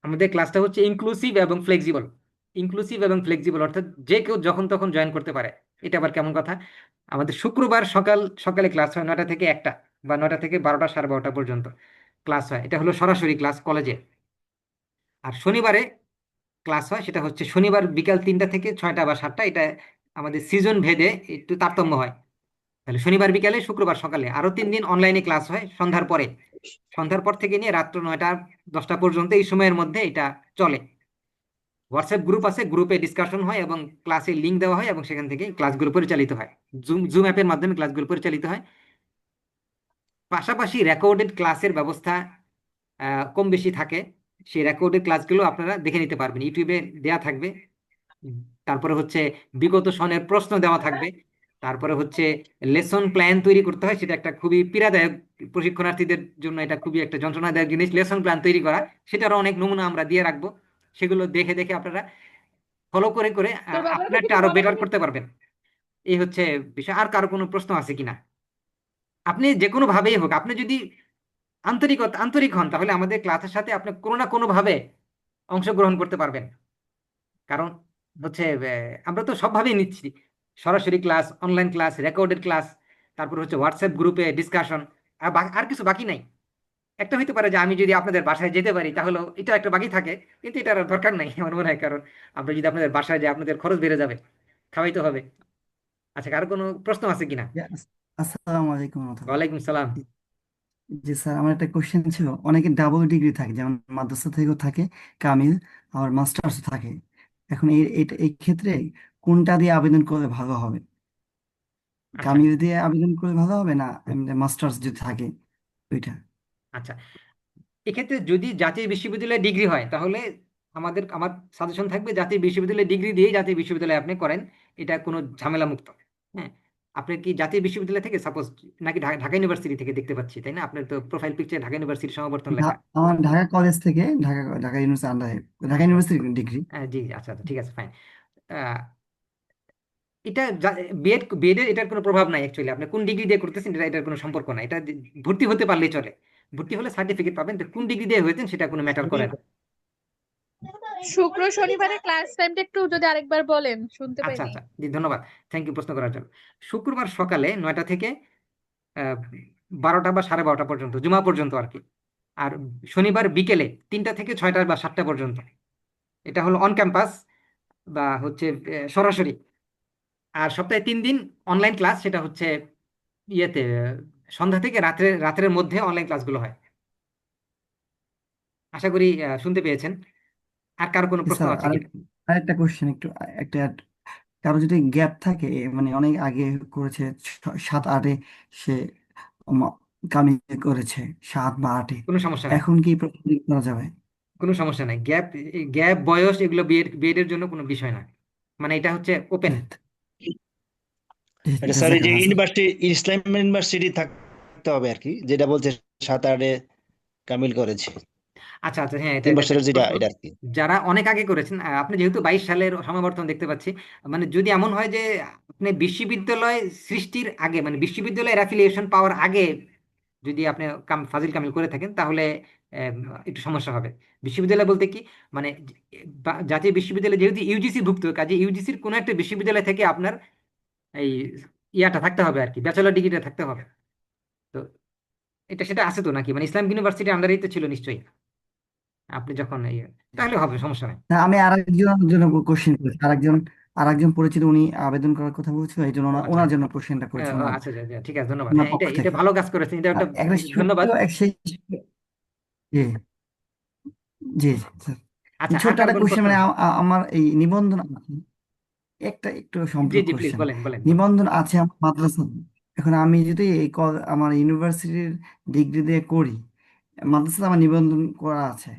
আমাদের ক্লাসটা হচ্ছে ইনক্লুসিভ এবং ফ্লেক্সিবল। ইনক্লুসিভ এবং ফ্লেক্সিবল অর্থাৎ যে কেউ যখন তখন জয়েন করতে পারে। এটা আবার কেমন কথা? আমাদের শুক্রবার সকালে ক্লাস হয় 9টা থেকে 1টা, বা 9টা থেকে 12টা, 12:30 পর্যন্ত ক্লাস হয়। এটা হলো সরাসরি ক্লাস কলেজে। আর শনিবারে ক্লাস হয়, সেটা হচ্ছে শনিবার বিকাল 3টা থেকে 6টা বা 7টা। এটা আমাদের সিজন ভেদে একটু তারতম্য হয়। তাহলে শনিবার বিকালে, শুক্রবার সকালে, আরো 3 দিন অনলাইনে ক্লাস হয় সন্ধ্যার পরে। সন্ধ্যার পর থেকে নিয়ে রাত্র 9টা 10টা পর্যন্ত এই সময়ের মধ্যে এটা চলে। হোয়াটসঅ্যাপ গ্রুপ আছে, গ্রুপে ডিসকাশন হয় এবং ক্লাসে লিঙ্ক দেওয়া হয়, এবং সেখান থেকে ক্লাসগুলো পরিচালিত হয়। জুম জুম অ্যাপের মাধ্যমে ক্লাসগুলো পরিচালিত হয়। পাশাপাশি রেকর্ডেড ক্লাসের ব্যবস্থা কম বেশি থাকে। সেই রেকর্ডেড ক্লাসগুলো আপনারা দেখে নিতে পারবেন, ইউটিউবে দেয়া থাকবে। তারপরে হচ্ছে বিগত সনের প্রশ্ন দেওয়া থাকবে। তারপরে হচ্ছে লেসন প্ল্যান তৈরি করতে হয়, সেটা একটা খুবই পীড়াদায়ক, প্রশিক্ষণার্থীদের জন্য এটা খুবই একটা যন্ত্রণাদায়ক জিনিস, লেসন প্ল্যান তৈরি করা। সেটারও অনেক নমুনা আমরা দিয়ে রাখবো। সেগুলো দেখে দেখে আপনারা ফলো করে করে আপনারটা আরো বেটার করতে পারবেন। এই হচ্ছে বিষয়। আর কারো কোনো প্রশ্ন আছে কিনা? আপনি যে কোনো ভাবেই হোক, আপনি যদি আন্তরিক হন, তাহলে আমাদের ক্লাসের সাথে আপনি কোনো না কোনো ভাবে অংশগ্রহণ করতে পারবেন। কারণ হচ্ছে আমরা তো সবভাবেই নিচ্ছি, সরাসরি class, online class, recorded class, তারপর হচ্ছে হোয়াটসঅ্যাপ গ্রুপে ডিসকাশন। আর কিছু বাকি নাই। একটা হইতে পারে যে আমি যদি আপনাদের বাসায় যেতে পারি, তাহলে এটা একটা বাকি থাকে। কিন্তু এটার আর দরকার নাই আমার মনে হয়, কারণ আমরা যদি আপনাদের বাসায় যাই আপনাদের খরচ বেড়ে যাবে, খাওয়াইতে হবে। আচ্ছা, কারো কোনো প্রশ্ন আছে কিনা? আসসালামু আলাইকুম রহমতুল্লাহ। ওয়ালাইকুম সালাম। জি স্যার, আমার একটা কোশ্চেন ছিল। অনেকে ডাবল ডিগ্রি থাকে, যেমন মাদ্রাসা থেকেও থাকে কামিল, আবার মাস্টার্স থাকে। এখন এই ক্ষেত্রে কোনটা দিয়ে আবেদন করলে ভালো হবে? আচ্ছা, কামিল দিয়ে আবেদন করলে ভালো হবে, না এমনি মাস্টার্স যদি থাকে ওইটা? আচ্ছা, এক্ষেত্রে যদি জাতীয় বিশ্ববিদ্যালয়ে ডিগ্রি হয় তাহলে আমার সাজেশন থাকবে জাতীয় বিশ্ববিদ্যালয়ে ডিগ্রি দিয়েই জাতীয় বিশ্ববিদ্যালয়ে আপনি করেন। এটা কোনো ঝামেলা মুক্ত। হ্যাঁ। আপনি কি জাতীয় বিশ্ববিদ্যালয় থেকে সাপোজ, নাকি ঢাকা ইউনিভার্সিটি থেকে দেখতে পাচ্ছি, তাই না? আপনার তো প্রোফাইল পিকচার ঢাকা ইউনিভার্সিটির সমাবর্তন লেখা। আমার ঢাকা কলেজ থেকে, ঢাকা ঢাকা ইউনিভার্সিটি আন্ডারে, ঢাকা আচ্ছা, ইউনিভার্সিটি ডিগ্রি। জি, আচ্ছা আচ্ছা, ঠিক আছে, ফাইন। এটা বিএড এর এটার কোনো প্রভাব নাই অ্যাকচুয়ালি। আপনি কোন ডিগ্রি দিয়ে করতেছেন এটার কোনো সম্পর্ক নাই। এটা ভর্তি হতে পারলেই চলে। ভর্তি হলে সার্টিফিকেট পাবেন, তো কোন ডিগ্রি দিয়ে হয়েছেন সেটা কোনো ম্যাটার করে না। শুক্র শনিবারের ক্লাস টাইমটা একটু যদি আরেকবার বলেন, শুনতে আচ্ছা পাইনি। আচ্ছা, জি, ধন্যবাদ। থ্যাংক ইউ প্রশ্ন করার জন্য। শুক্রবার সকালে 9টা থেকে আহ, 12টা বা 12:30 পর্যন্ত, জুমা পর্যন্ত আর কি। আর শনিবার বিকেলে 3টা থেকে 6টা বা 7টা পর্যন্ত। এটা হলো অন ক্যাম্পাস, বা হচ্ছে সরাসরি। আর সপ্তাহে 3 দিন অনলাইন ক্লাস, সেটা হচ্ছে ইয়েতে সন্ধ্যা থেকে রাত্রের মধ্যে অনলাইন ক্লাসগুলো হয়। আশা করি শুনতে পেয়েছেন। আর কার কোনো প্রশ্ন স্যার আছে কিনা? আরেকটা কোশ্চেন একটু একটা কারো যদি গ্যাপ থাকে, মানে অনেক আগে করেছে, 7-8-এ সে কামিং করেছে, 7 বা 8-এ, কোনো সমস্যা নাই, এখন কি প্রতিদিন করা যাবে? কোনো সমস্যা নাই। গ্যাপ গ্যাপ বয়স এগুলো বিএড এর জন্য কোনো বিষয় না, মানে এটা হচ্ছে ওপেন। এটা স্যার এই যে জাজাকাল্লাহ স্যার। ইউনিভার্সিটি, ইসলাম ইউনিভার্সিটি থাকতে হবে আর কি, যেটা বলছে 7-8-এ কামিল করেছে, আচ্ছা আচ্ছা, হ্যাঁ, এটা 3 এটা একটা বছরের যেটা প্রশ্ন। এটা আর কি। যারা অনেক আগে করেছেন, আপনি যেহেতু 22 সালের সমাবর্তন দেখতে পাচ্ছি, মানে যদি এমন হয় যে আপনি বিশ্ববিদ্যালয় সৃষ্টির আগে, মানে বিশ্ববিদ্যালয়ের অ্যাফিলিয়েশন পাওয়ার আগে যদি আপনি ফাজিল কামিল করে থাকেন, তাহলে আহ, একটু সমস্যা হবে। বিশ্ববিদ্যালয় বলতে কি, মানে জাতীয় বিশ্ববিদ্যালয় যেহেতু ইউজিসি ভুক্ত, কাজে ইউজিসির কোনো একটা বিশ্ববিদ্যালয় থেকে আপনার এই ইয়াটা থাকতে হবে আর কি, ব্যাচেলর ডিগ্রিটা থাকতে হবে। তো এটা সেটা আছে তো নাকি, মানে ইসলামিক ইউনিভার্সিটি আন্ডারেই তো ছিল নিশ্চয়ই আপনি যখন তাহলে হবে, সমস্যা নাই। না, আমি আরেকজনের জন্য কোশ্চেন করেছি, আরেকজন পরিচিত, উনি আবেদন করার কথা বলছিল, এই জন্য ও আচ্ছা, ওনার জন্য কোশ্চেনটা করেছি, আচ্ছা আচ্ছা, আচ্ছা, ঠিক আছে, ধন্যবাদ। ওনার হ্যাঁ, এটা পক্ষ এটা থেকে। ভালো কাজ করেছেন, এটা আর একটা একটা ছোট্ট ধন্যবাদ। সেই, জি জি স্যার, আচ্ছা, আর ছোট্ট কার একটা কোনো কোশ্চেন, প্রশ্ন? মানে আমার এই নিবন্ধন আছে, একটু জি সম্পূর্ণ জি, প্লিজ কোশ্চেন। বলেন বলেন বলেন। নিবন্ধন আছে আমার মাদ্রাসা, এখন আমি যদি আমার ইউনিভার্সিটির ডিগ্রি দিয়ে করি, মাদ্রাসা আমার নিবন্ধন করা আছে,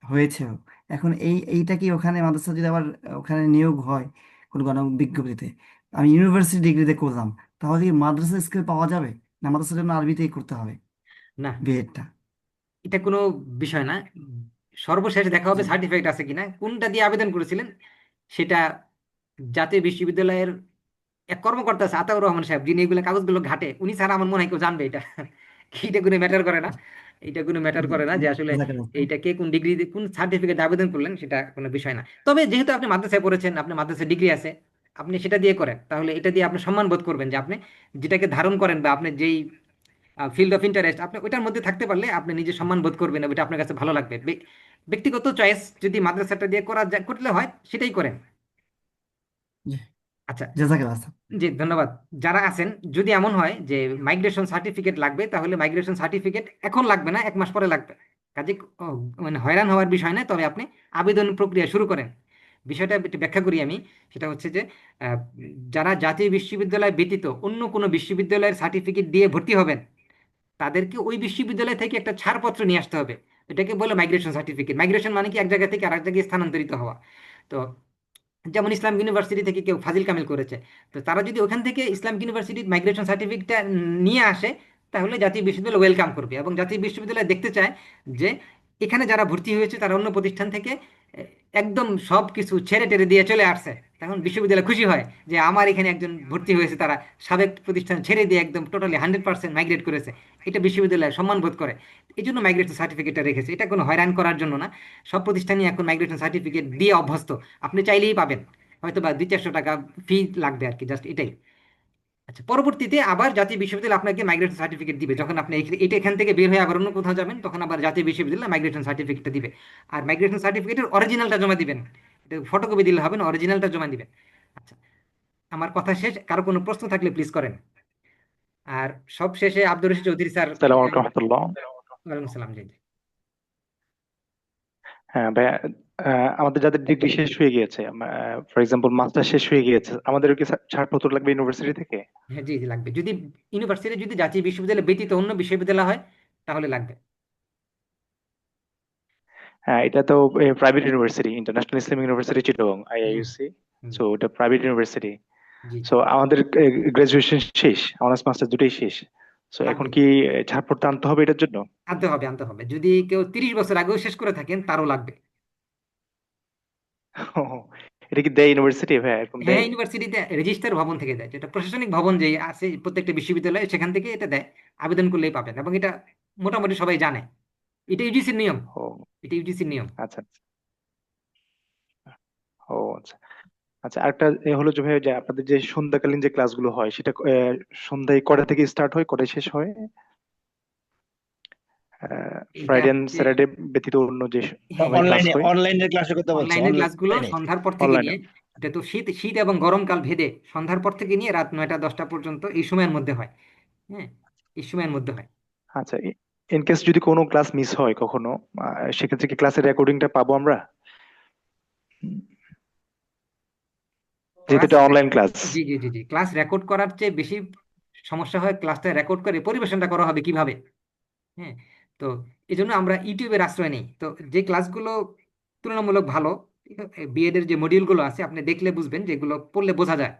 হয়েছেও, এখন এইটা কি ওখানে মাদ্রাসা যদি আবার ওখানে নিয়োগ হয় কোনো গণ বিজ্ঞপ্তিতে, আমি ইউনিভার্সিটি ডিগ্রিতে করলাম, তাহলে কি মাদ্রাসা স্কিল পাওয়া যাবে, না মাদ্রাসার জন্য আরবিতেই করতে হবে না, বিএডটা? এটা কোনো বিষয় না। সর্বশেষ দেখা হবে জি সার্টিফিকেট আছে কিনা, কোনটা দিয়ে আবেদন করেছিলেন সেটা জাতীয় বিশ্ববিদ্যালয়ের এক কর্মকর্তা আছে আতাউর রহমান সাহেব, যিনি এগুলো কাগজগুলো ঘাটে, উনি ছাড়া আমার মনে হয় কেউ জানবে এটা। এটা কোনো ম্যাটার করে না, এটা কোনো ম্যাটার করে না যে আসলে জাজাকাল্লাহ স্যার। এইটা কে কোন ডিগ্রি কোন সার্টিফিকেট আবেদন করলেন, সেটা কোনো বিষয় না। তবে যেহেতু আপনি মাদ্রাসায় পড়েছেন, আপনার মাদ্রাসায় ডিগ্রি আছে, আপনি সেটা দিয়ে করেন, তাহলে এটা দিয়ে আপনি সম্মান বোধ করবেন যে আপনি যেটাকে ধারণ করেন বা আপনি যেই ফিল্ড অফ ইন্টারেস্ট আপনি ওইটার মধ্যে থাকতে পারলে আপনি নিজে সম্মান বোধ করবেন, এবং এটা আপনার কাছে ভালো লাগবে। ব্যক্তিগত চয়েস, যদি মাদ্রাসাটা দিয়ে করলে হয় সেটাই করেন। জি, আচ্ছা, জাজাকাল্লাহ স্যার। জি, ধন্যবাদ। যারা আছেন, যদি এমন হয় যে মাইগ্রেশন সার্টিফিকেট লাগবে, তাহলে মাইগ্রেশন সার্টিফিকেট এখন লাগবে না, 1 মাস পরে লাগবে। কাজে মানে হয়রান হওয়ার বিষয় নয়, তবে আপনি আবেদন প্রক্রিয়া শুরু করেন। বিষয়টা একটু ব্যাখ্যা করি আমি। সেটা হচ্ছে যে আহ, যারা জাতীয় বিশ্ববিদ্যালয় ব্যতীত অন্য কোনো বিশ্ববিদ্যালয়ের সার্টিফিকেট দিয়ে ভর্তি হবেন, তাদেরকে ওই বিশ্ববিদ্যালয় থেকে একটা ছাড়পত্র নিয়ে আসতে হবে। এটাকে বলে মাইগ্রেশন সার্টিফিকেট। মাইগ্রেশন মানে কি, এক জায়গা থেকে আরেক জায়গায় স্থানান্তরিত হওয়া। তো যেমন ইসলাম ইউনিভার্সিটি থেকে কেউ ফাজিল কামিল করেছে, তো তারা যদি ওখান থেকে ইসলাম ইউনিভার্সিটির মাইগ্রেশন সার্টিফিকেটটা নিয়ে আসে, তাহলে জাতীয় বিশ্ববিদ্যালয় ওয়েলকাম করবে, এবং জাতীয় বিশ্ববিদ্যালয় দেখতে চায় যে এখানে যারা ভর্তি হয়েছে তারা অন্য প্রতিষ্ঠান থেকে এ, একদম সব কিছু ছেড়ে টেড়ে দিয়ে চলে আসছে। তখন বিশ্ববিদ্যালয় খুশি হয় যে আমার এখানে একজন ভর্তি হয়েছে, তারা সাবেক প্রতিষ্ঠান ছেড়ে দিয়ে একদম টোটালি 100% মাইগ্রেট করেছে। এটা বিশ্ববিদ্যালয় সম্মান বোধ করে। এই জন্য মাইগ্রেশন সার্টিফিকেটটা রেখেছে, এটা কোনো হয়রান করার জন্য না। সব প্রতিষ্ঠানই এখন মাইগ্রেশন সার্টিফিকেট দিয়ে অভ্যস্ত, আপনি চাইলেই পাবেন। হয়তো বা 200-400 টাকা ফি লাগবে আর কি, জাস্ট এটাই। আচ্ছা, পরবর্তীতে আবার জাতীয় বিশ্ববিদ্যালয় আপনাকে মাইগ্রেশন সার্টিফিকেট দিবে, যখন আপনি এটা এখান থেকে বের হয়ে আবার অন্য কোথাও যাবেন, তখন আবার জাতীয় বিশ্ববিদ্যালয় মাইগ্রেশন সার্টিফিকেটটা দিবে। আর মাইগ্রেশন সার্টিফিকেটের অরিজিনালটা জমা দিবেন, এটা ফটোকপি দিলে হবে না, অরিজিনালটা জমা দিবেন। আচ্ছা, আমার কথা শেষ, কারো কোনো প্রশ্ন থাকলে প্লিজ করেন। আর সব শেষে আব্দুর রশিদ চৌধুরী স্যার। আসসালামু আলাইকুম রহমতুল্লাহ। ওয়ালাইকুম সালাম, জি জি। হ্যাঁ ভাইয়া, আমাদের যাদের ডিগ্রি শেষ হয়ে গিয়েছে, ফর এক্সাম্পল মাস্টার শেষ হয়ে গিয়েছে, আমাদের কি ছাড়পত্র লাগবে ইউনিভার্সিটি থেকে? হ্যাঁ, জি জি, লাগবে। যদি ইউনিভার্সিটি যদি জাতীয় বিশ্ববিদ্যালয় ব্যতীত অন্য বিশ্ববিদ্যালয় হয়, তাহলে লাগবে। হ্যাঁ, এটা তো private university, international Islamic university Chittagong, হ্যাঁ, আইআইইউসি। হুম, সো এটা প্রাইভেট ইউনিভার্সিটি। জি জি, সো আমাদের গ্রাজুয়েশন শেষ, অনার্স মাস্টার দুটোই শেষ। সো এখন লাগবে। কি ছাড়পত্র আনতে হবে এটার জন্য? আনতে হবে, আনতে হবে। যদি কেউ 30 বছর আগেও শেষ করে থাকেন, তারও লাগবে। এটা কি দেয় ইউনিভার্সিটি ভাইয়া, এরকম হ্যাঁ, দেয়? ইউনিভার্সিটিতে রেজিস্টার ভবন থেকে দেয়, যেটা প্রশাসনিক ভবন যে আছে প্রত্যেকটা বিশ্ববিদ্যালয়ে, সেখান থেকে এটা দেয়। আবেদন করলেই পাবেন, এবং এটা মোটামুটি সবাই জানে। এটা ইউজিসির নিয়ম, ও এটা ইউজিসির নিয়ম। আচ্ছা আচ্ছা। ও আচ্ছা। আচ্ছা, আরেকটা হলো যে ভাই, যে আপনাদের যে সন্ধ্যাকালীন যে ক্লাসগুলো হয় সেটা সন্ধ্যায় কটা থেকে স্টার্ট হয়, কটায় শেষ হয়? এটা ফ্রাইডে এন্ড হচ্ছে, স্যাটারডে ব্যতীত অন্য যে হ্যাঁ সময় হ্যাঁ, ক্লাস অনলাইনে হয়? অনলাইনের ক্লাসের কথা বলছে, অনলাইনের ক্লাসগুলো অনলাইনে। সন্ধ্যার পর থেকে অনলাইনে। নিয়ে, এটা তো শীত শীত এবং গরমকাল ভেদে সন্ধ্যার পর থেকে নিয়ে রাত 9টা 10টা পর্যন্ত এই সময়ের মধ্যে হয়। হ্যাঁ, এই সময়ের মধ্যে হয়। আচ্ছা, ইন কেস যদি কোনো ক্লাস মিস হয় কখনো, সেক্ষেত্রে কি ক্লাসের রেকর্ডিংটা পাবো আমরা? হুম, যেহেতু ক্লাস, এটা অনলাইন ক্লাস। জি জি জি জি, ক্লাস রেকর্ড করার চেয়ে বেশি সমস্যা হয় ক্লাসটা রেকর্ড করে পরিবেশনটা করা হবে কিভাবে। হ্যাঁ, তো এই জন্য আমরা ইউটিউবের আশ্রয় নেই। তো যে ক্লাসগুলো তুলনামূলক ভালো, বিএড এর যে মডিউলগুলো আছে আপনি দেখলে বুঝবেন, যেগুলো পড়লে বোঝা যায়,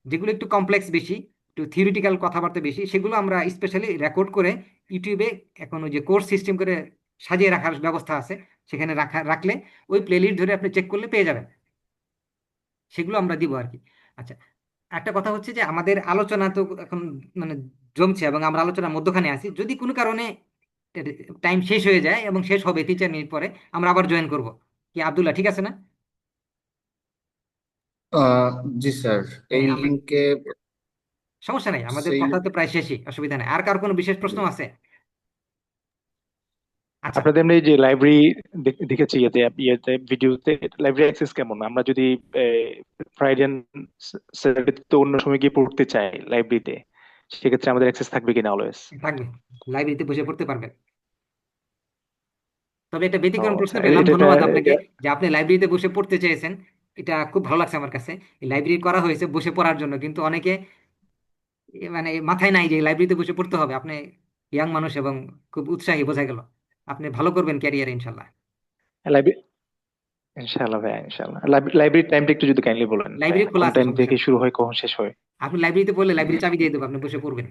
যেগুলো একটু কমপ্লেক্স বেশি, একটু থিওরিটিক্যাল কথাবার্তা বেশি, সেগুলো আমরা স্পেশালি রেকর্ড করে ইউটিউবে এখন ওই যে কোর্স সিস্টেম করে সাজিয়ে রাখার ব্যবস্থা আছে, সেখানে রাখলে ওই প্লেলিস্ট ধরে আপনি চেক করলে পেয়ে যাবেন। সেগুলো আমরা দিব আর কি। আচ্ছা, একটা কথা হচ্ছে যে আমাদের আলোচনা তো এখন মানে জমছে এবং আমরা আলোচনার মধ্যখানে আছি। যদি কোনো কারণে টাইম শেষ হয়ে যায়, এবং শেষ হবে 3-4 মিনিট পরে, আমরা আবার জয়েন করব। কি আব্দুল্লাহ, ঠিক আছে না? আহ জি স্যার, এই হ্যাঁ, আমরা, লিঙ্কে সমস্যা নেই, আমাদের সেই কথা তো প্রায় শেষই, অসুবিধা নেই। আর কার কোনো বিশেষ প্রশ্ন আছে? আচ্ছা, আপনাদের এমনি যে লাইব্রেরি দেখেছি ইয়েতে ভিডিওতে, লাইব্রেরি অ্যাক্সেস কেমন? আমরা যদি ফ্রাইডে স্যাটারডে তো অন্য সময় গিয়ে পড়তে চাই লাইব্রেরিতে, সেক্ষেত্রে আমাদের অ্যাক্সেস থাকবে কিনা অলওয়েজ? থাকবে, লাইব্রেরিতে বসে পড়তে পারবেন। তবে একটা ও ব্যতিক্রম প্রশ্ন আচ্ছা, পেলাম, এটা এটা ধন্যবাদ আপনাকে, এটা- যে আপনি লাইব্রেরিতে বসে পড়তে চেয়েছেন। এটা খুব ভালো লাগছে আমার কাছে। লাইব্রেরি করা হয়েছে বসে পড়ার জন্য, কিন্তু অনেকে মানে মাথায় নাই যে লাইব্রেরিতে বসে পড়তে হবে। আপনি ইয়াং মানুষ এবং খুব উৎসাহী, বোঝা গেল। আপনি ভালো করবেন ক্যারিয়ারে ইনশাল্লাহ। লাইব্রেরি, ইনশাআল্লাহ ভাই, ইনশাআল্লাহ। লাইব্রেরির টাইমটা একটু যদি কাইন্ডলি বলেন ভাই, লাইব্রেরি খোলা কোন আছে, টাইম সমস্যা থেকে নেই। শুরু হয় কখন শেষ হয়? আপনি লাইব্রেরিতে পড়লে লাইব্রেরি চাবি দিয়ে দেবো, আপনি বসে পড়বেন।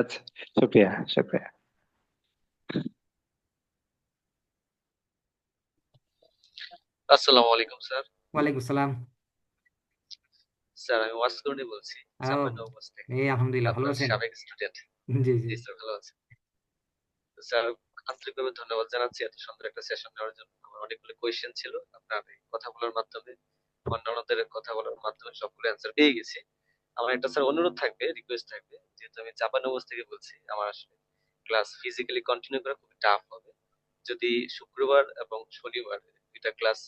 আচ্ছা, শুক্রিয়া, শুক্রিয়া। আসসালামু আলাইকুম স্যার। ওয়ালাইকুম আসসালাম। স্যার আমি ওয়াসকুনি বলছি, ও, চাঁপাইনবাবগঞ্জ থেকে। এই আলহামদুলিল্লাহ, ভালো আপনার আছেন? সাবেক স্টুডেন্ট। জি জি। জি স্যার, ভালো আছেন। তো স্যার, আন্তরিকভাবে ধন্যবাদ জানাচ্ছি এত সুন্দর একটা সেশন নেওয়ার জন্য। আমার অনেকগুলো কোয়েশ্চেন ছিল, আপনার এই কথা বলার মাধ্যমে, অন্যান্যদের কথা বলার মাধ্যমে সবগুলো অ্যান্সার পেয়ে গেছি। আমার একটা স্যার অনুরোধ থাকবে, রিকোয়েস্ট থাকবে, যেহেতু আমি চাঁপাইনবাবগঞ্জ থেকে বলছি, আমার আসলে ক্লাস ফিজিক্যালি কন্টিনিউ করা খুব টাফ হবে। যদি শুক্রবার এবং শনিবার দুইটা ক্লাস,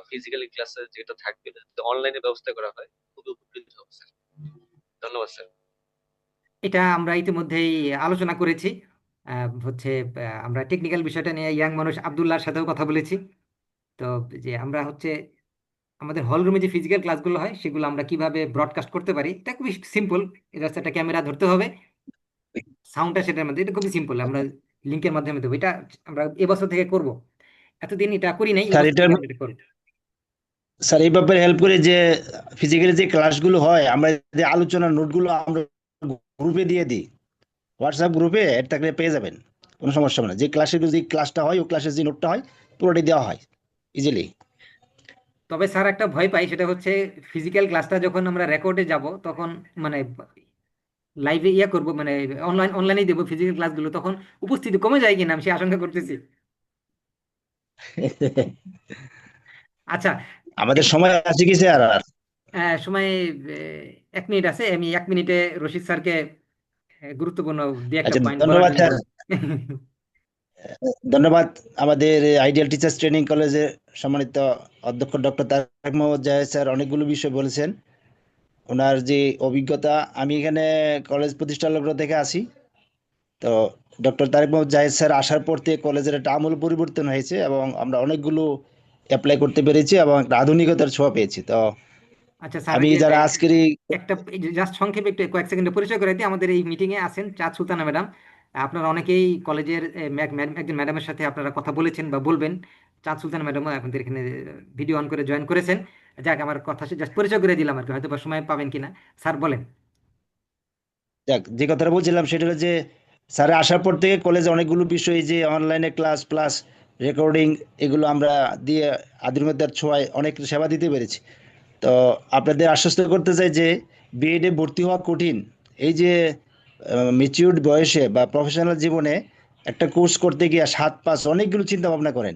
ফিজিক্যালি ক্লাসে যেটা থাকবে, যদি অনলাইনে ব্যবস্থা করা হয় খুবই উপকৃত হবে স্যার। ধন্যবাদ স্যার। এটা আমরা ইতিমধ্যেই আলোচনা করেছি। হচ্ছে আমরা টেকনিক্যাল বিষয়টা নিয়ে ইয়াং মানুষ আব্দুল্লাহর সাথেও কথা বলেছি। তো যে আমরা হচ্ছে আমাদের হল রুমে যে ফিজিক্যাল ক্লাসগুলো হয় সেগুলো আমরা কিভাবে ব্রডকাস্ট করতে পারি, এটা খুবই সিম্পল। জাস্ট একটা ক্যামেরা ধরতে হবে, সাউন্ডটা সেটার মধ্যে, এটা খুবই সিম্পল। আমরা লিঙ্কের মাধ্যমে দেবো। এটা আমরা এবছর থেকে করব, এতদিন এটা করি নাই, স্যার এবছর এটা, থেকে আমরা এটা করবো। স্যার এই ব্যাপারে হেল্প করে যে ফিজিক্যালি যে ক্লাসগুলো হয়, আমরা যে আলোচনার নোটগুলো আমরা গ্রুপে দিয়ে দিই, হোয়াটসঅ্যাপ গ্রুপে এড থাকলে পেয়ে যাবেন, কোনো সমস্যা হবে না। যে ক্লাসটা হয়, ওই ক্লাসের যে নোটটা হয় পুরোটাই দেওয়া হয় ইজিলি। তবে স্যার একটা ভয় পাই, সেটা হচ্ছে ফিজিক্যাল ক্লাসটা যখন আমরা রেকর্ডে যাব তখন, মানে লাইভে ইয়ে করবো, মানে অনলাইনেই দেবো ফিজিক্যাল ক্লাসগুলো, তখন উপস্থিতি কমে যায় কিনা আমি সে আশঙ্কা করতেছি। আচ্ছা, আমাদের সময় আছে কি স্যার আর? সময় 1 মিনিট আছে। আমি 1 মিনিটে রশিদ স্যারকে গুরুত্বপূর্ণ দু একটা আচ্ছা, পয়েন্ট বলার ধন্যবাদ জন্য স্যার, বলবো। ধন্যবাদ। আমাদের আইডিয়াল টিচার্স ট্রেনিং কলেজের সম্মানিত অধ্যক্ষ ডক্টর তারেক মোহাম্মদ জাহেদ স্যার অনেকগুলো বিষয় বলেছেন। ওনার যে অভিজ্ঞতা, আমি এখানে কলেজ প্রতিষ্ঠালগ্ন থেকে আসি, তো ডক্টর তারেক মোহাম্মদ জাহেদ স্যার আসার পর থেকে কলেজের একটা আমূল পরিবর্তন হয়েছে এবং আমরা অনেকগুলো অ্যাপ্লাই করতে পেরেছি এবং একটা আধুনিকতার ছোঁয়া পেয়েছি। তো আচ্ছা স্যার, আমি ওই যে যারা আজকের এই, একটা জাস্ট সংক্ষেপে একটু কয়েক সেকেন্ডে পরিচয় করে দিই। আমাদের এই মিটিং এ আছেন চাঁদ সুলতানা ম্যাডাম। আপনারা অনেকেই কলেজের একজন ম্যাডামের সাথে আপনারা কথা বলেছেন বা বলবেন। চাঁদ সুলতানা ম্যাডামও আপনাদের এখানে ভিডিও অন করে জয়েন করেছেন। যাক, আমার কথা জাস্ট পরিচয় করে দিলাম আর কি, হয়তো বা সময় পাবেন কিনা। স্যার বলেন। যাক, যে কথাটা বলছিলাম সেটা হলো যে স্যার আসার পর থেকে কলেজে অনেকগুলো বিষয়, যে অনলাইনে ক্লাস প্লাস রেকর্ডিং, এগুলো আমরা দিয়ে আধুনিকতার ছোঁয়ায় অনেক সেবা দিতে পেরেছি। তো আপনাদের আশ্বস্ত করতে চাই যে বিএডে ভর্তি হওয়া কঠিন। এই যে ম্যাচিউরড বয়সে বা প্রফেশনাল জীবনে একটা কোর্স করতে গিয়ে 7-5 অনেকগুলো চিন্তা ভাবনা করেন,